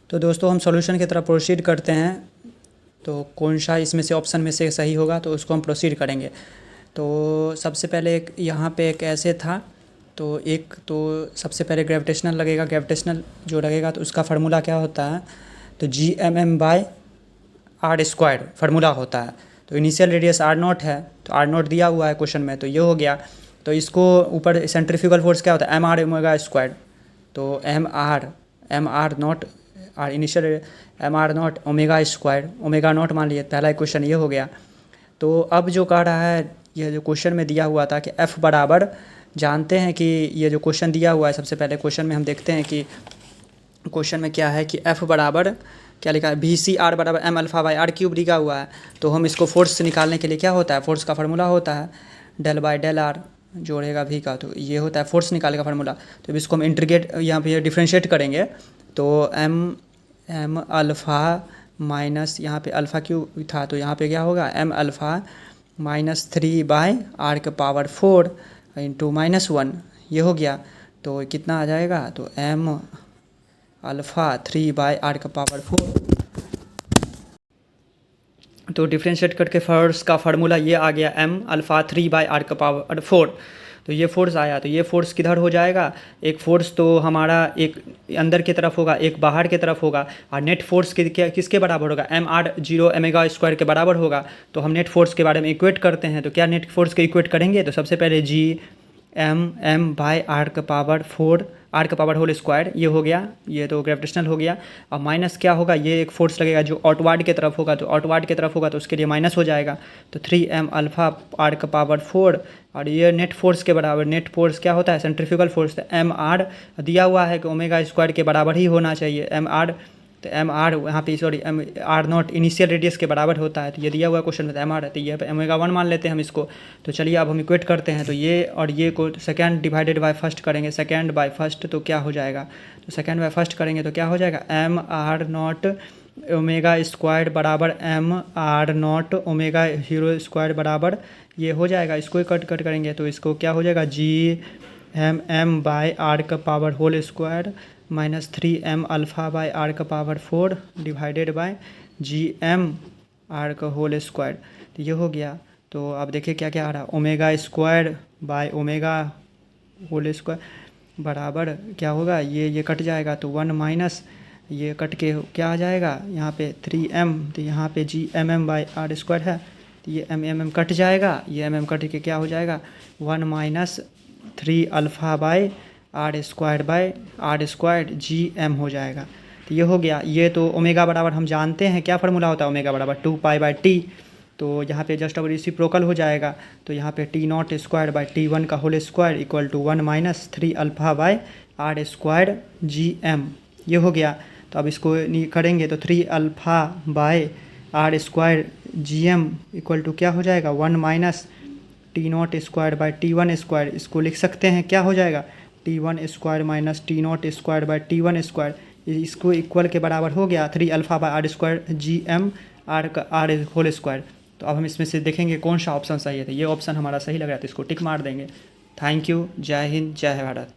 तो दोस्तों हम सॉल्यूशन की तरफ प्रोसीड करते हैं। तो कौन सा इसमें से ऑप्शन में से सही होगा तो उसको हम प्रोसीड करेंगे। तो सबसे पहले एक यहाँ पे एक ऐसे था, तो एक तो सबसे पहले ग्रेविटेशनल लगेगा। ग्रेविटेशनल जो लगेगा तो उसका फार्मूला क्या होता है, तो Gmm/r² फार्मूला होता है। तो इनिशियल रेडियस r0 है, तो r0 दिया हुआ है क्वेश्चन में, तो ये हो गया। तो इसको ऊपर सेंट्रीफ्यूगल फोर्स क्या होता है, mr/ओमेगा²। तो mr0 आर इनिशियल mr0 ओमेगा² ओमेगा0 मान लिए, पहला क्वेश्चन ये हो गया। तो अब जो कह रहा है, ये जो क्वेश्चन में दिया हुआ था कि f बराबर, जानते हैं कि ये जो क्वेश्चन दिया हुआ है, सबसे पहले क्वेश्चन में हम देखते हैं कि क्वेश्चन में क्या है कि f बराबर क्या लिखा है, VCR बराबर m∞r³ लिखा हुआ है। तो हम इसको फोर्स निकालने के लिए क्या होता है, फोर्स का फार्मूला होता है del/r जोड़ेगा v का, तो ये होता है फोर्स निकालने का फार्मूला। तो इसको हम इंटीग्रेट यहाँ पे डिफ्रेंशिएट करेंगे, तो m माइनस यहाँ पे अल्फ़ा क्यू था, तो यहाँ पे क्या होगा m∞ -3/r⁴ इंटू -1, ये हो गया। तो कितना आ जाएगा, तो m∞ 3/r⁴। तो डिफ्रेंशिएट करके फोर्स का फार्मूला ये आ गया m∞ 3/r⁴। तो ये फोर्स आया, तो ये फोर्स किधर हो जाएगा, एक फोर्स तो हमारा एक अंदर की तरफ होगा, एक बाहर की तरफ होगा। और नेट फोर्स किसके बराबर होगा, mr0 ओमेगा² के बराबर होगा। तो हम नेट फोर्स के बारे में इक्वेट करते हैं, तो क्या नेट फोर्स के इक्वेट करेंगे, तो सबसे पहले Gmm/r⁴ r⁴ ये हो गया, ये तो ग्रेविटेशनल हो गया। अब माइनस क्या होगा, ये एक फोर्स लगेगा जो आउटवर्ड की तरफ होगा, तो आउटवर्ड की तरफ होगा तो उसके लिए माइनस हो जाएगा। तो 3m∞r⁴ और ये नेट फोर्स के बराबर, नेट फोर्स क्या होता है, सेंट्रीफ्यूगल फोर्स। तो mr दिया हुआ है कि ओमेगा² के बराबर ही होना चाहिए mr, तो mr यहाँ पे सॉरी r0 इनिशियल रेडियस के बराबर होता है। तो ये दिया हुआ क्वेश्चन में mr है, तो ये ओमेगा1 मान लेते हैं हम इसको। तो चलिए अब हम इक्वेट करते हैं, तो ये और ये को सेकेंड डिवाइडेड बाय फर्स्ट करेंगे, सेकेंड बाय फर्स्ट तो क्या हो जाएगा, तो सेकेंड बाय फर्स्ट करेंगे तो क्या हो जाएगा, mr0 ओमेगा² बराबर mr0 ओमेगा0² बराबर ये हो जाएगा। इसको कट करेंगे तो इसको क्या हो जाएगा, Gmm/r⁴ -3m∞r⁴ divided by Gm/r⁴। तो ये हो गया। तो अब देखिए क्या क्या आ रहा है, ओमेगा² बाय ओमेगा² बराबर क्या होगा, ये कट जाएगा, तो 1 माइनस ये कट के क्या आ जाएगा, यहाँ पे 3m, तो यहाँ पे Gmm/r² है, तो ये m कट जाएगा, ये m कट के क्या हो जाएगा, 1 माइनस 3α/r² Gm हो जाएगा। तो ये हो गया। ये तो ओमेगा बराबर हम जानते हैं क्या फार्मूला होता है, ओमेगा बराबर 2π/t। तो यहाँ पे जस्ट अब रेसिप्रोकल हो जाएगा, तो यहाँ पे T0² का whole square equal to 1 minus 3α/r² Gm, ये हो गया। तो अब इसको करेंगे तो 3α/r² Gm इक्वल टू क्या हो जाएगा, 1 माइनस T0² इसको लिख सकते हैं, क्या हो जाएगा, T1² माइनस T0² इसको इक्वल के बराबर हो गया 3α/r² Gm r²। तो अब हम इसमें से देखेंगे कौन सा ऑप्शन सही है। तो ये ऑप्शन हमारा सही लग रहा है, तो इसको टिक मार देंगे। थैंक यू, जय हिंद, जय भारत।